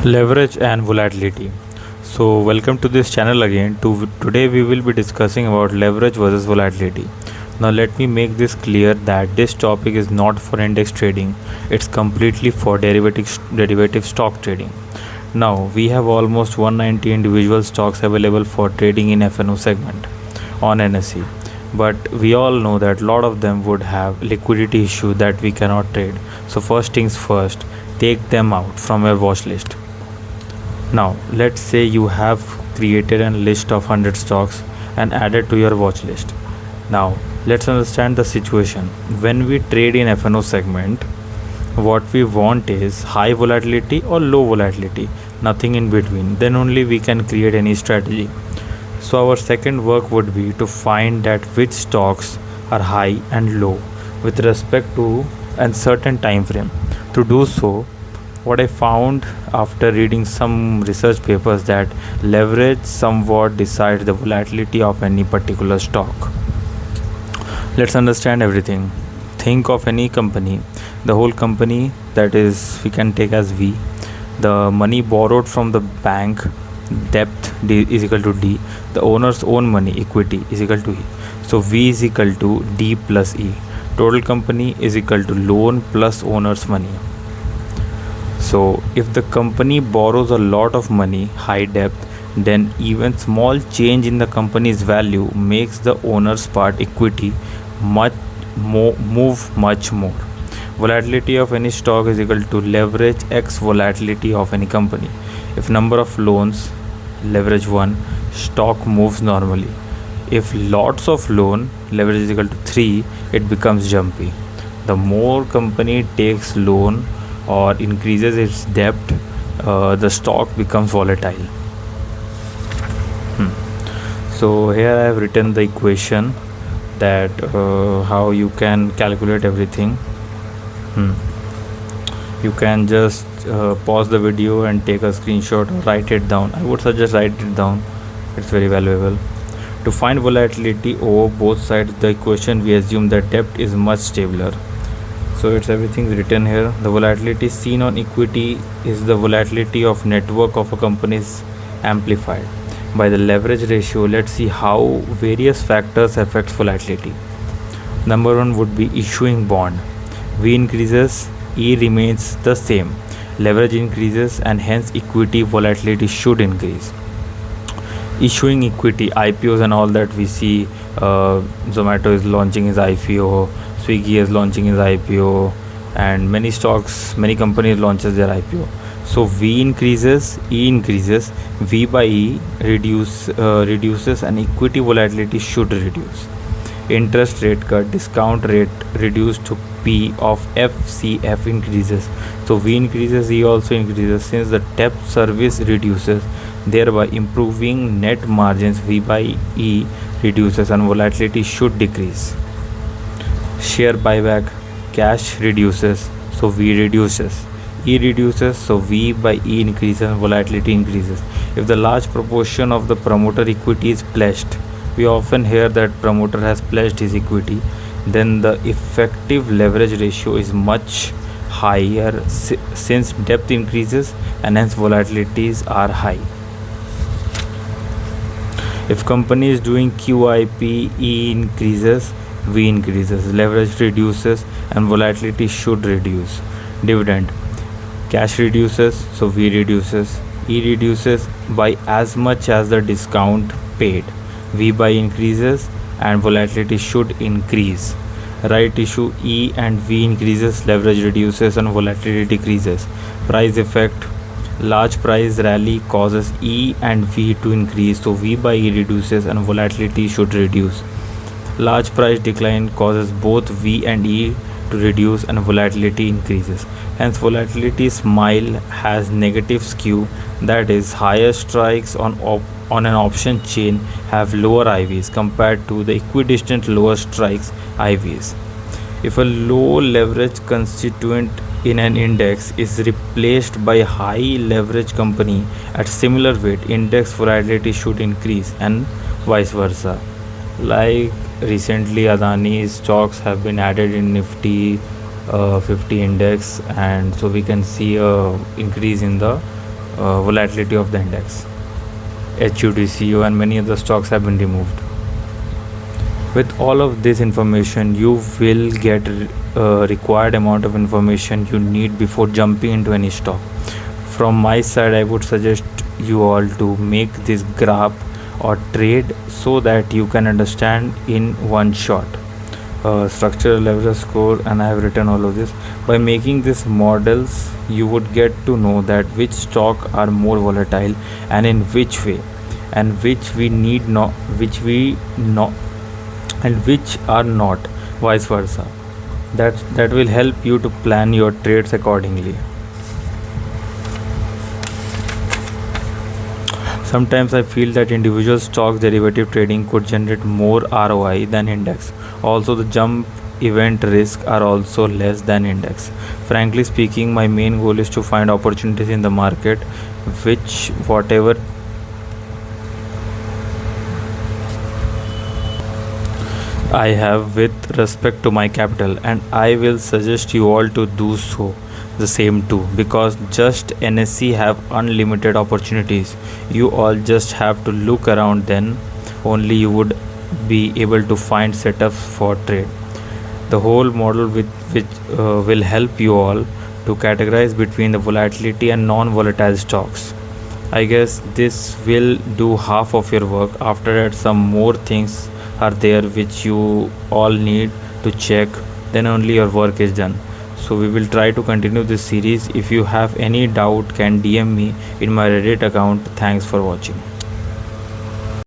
Leverage and volatility. So welcome to this channel again. Today we will be discussing about leverage versus volatility. Now let me make this clear that this topic is not for index trading. It's completely for derivative stock trading. Now we have almost 190 individual stocks available for trading in FNO segment on NSE. But we all know that a lot of them would have liquidity issue that we cannot trade. So first things first, take them out from your watch list. Now, let's say you have created a list of 100 stocks and added to your watch list. Now, let's understand the situation. When we trade in FNO segment, what we want is high volatility or low volatility, nothing in between. Then only we can create any strategy. So our second work would be to find that which stocks are high and low with respect to a certain time frame. To do so, what I found after reading some research papers that leverage somewhat decides the volatility of any particular stock. Let's understand everything. Think of any company, the whole company, that is we can take as V. The money borrowed from the bank, depth D is equal to D. The owner's own money, equity, is equal to E. So V is equal to D plus E. Total company is equal to loan plus owner's money. So if the company borrows a lot of money, high debt, then even small change in the company's value makes the owner's part equity move much more. Volatility of any stock is equal to leverage x volatility of any company. If number of loans, leverage 1, stock moves normally. If lots of loan, leverage is equal to 3, it becomes jumpy. The more company takes loan or increases its debt, the stock becomes volatile. So here I have written the equation that how you can calculate everything. You can just pause the video and take a screenshot or write it down. I would suggest write it down. It's very valuable. To find volatility over both sides, the equation we assume that debt is much stabler. So it's everything written here. The volatility seen on equity is the volatility of network of a company is amplified by the leverage ratio. Let's see how various factors affect volatility. Number one would be issuing bond. V increases, E remains the same. Leverage increases and hence equity volatility should increase. Issuing equity, IPOs and all that we see. Zomato is launching his IPO, Swiggy is launching his IPO, and many stocks, many companies launches their IPO. So V increases, E increases, V by E reduces and equity volatility should reduce. Interest rate cut, discount rate reduced to P of FCF increases. So V increases, E also increases since the debt service reduces, thereby improving net margins. V by E reduces and volatility should decrease. Share buyback, cash reduces, so V reduces. E reduces, so V by E increases and volatility increases. If the large proportion of the promoter equity is pledged, we often hear that promoter has pledged his equity, then the effective leverage ratio is much higher since depth increases and hence volatilities are high. If company is doing QIP, E increases, V increases, leverage reduces and volatility should reduce. Dividend, cash reduces, so V reduces. E reduces by as much as the discount paid. V by increases and volatility should increase. Right issue, E and V increases, leverage reduces and volatility decreases. Price effect, large price rally causes E and V to increase, so V by E reduces and volatility should reduce. Large price decline causes both V and E to reduce and volatility increases. Hence volatility smile has negative skew, that is higher strikes on an option chain have lower IVs compared to the equidistant lower strikes IVs. If a low leverage constituent in an index is replaced by a high leverage company at similar weight, index volatility should increase and vice versa. Like recently Adani's stocks have been added in Nifty 50 index, and so we can see a increase in the volatility of the index. HUDCO and many other stocks have been removed. With all of this information, you will get required amount of information you need before jumping into any stock. From my side, I would suggest you all to make this graph or trade so that you can understand in one shot. Structural leverage score, and I have written all of this. By making these models, you would get to know that which stock are more volatile and in which way, and which we need not, which we not, and which are not, vice versa. That will help you to plan your trades accordingly. Sometimes I feel that individual stocks derivative trading could generate more ROI than index. Also, the jump event risk are also less than index. Frankly speaking, my main goal is to find opportunities in the market which whatever I have with respect to my capital, and I will suggest you all to do so the same too, because just NSE have unlimited opportunities. You all just have to look around, then only you would be able to find setups for trade. The whole model with which will help you all to categorize between the volatility and non-volatile stocks. I guess this will do half of your work. After that, some more things are there which you all need to check, then only your work is done. So we will try to continue this series. If you have any doubt, can DM me in my Reddit account. Thanks for watching.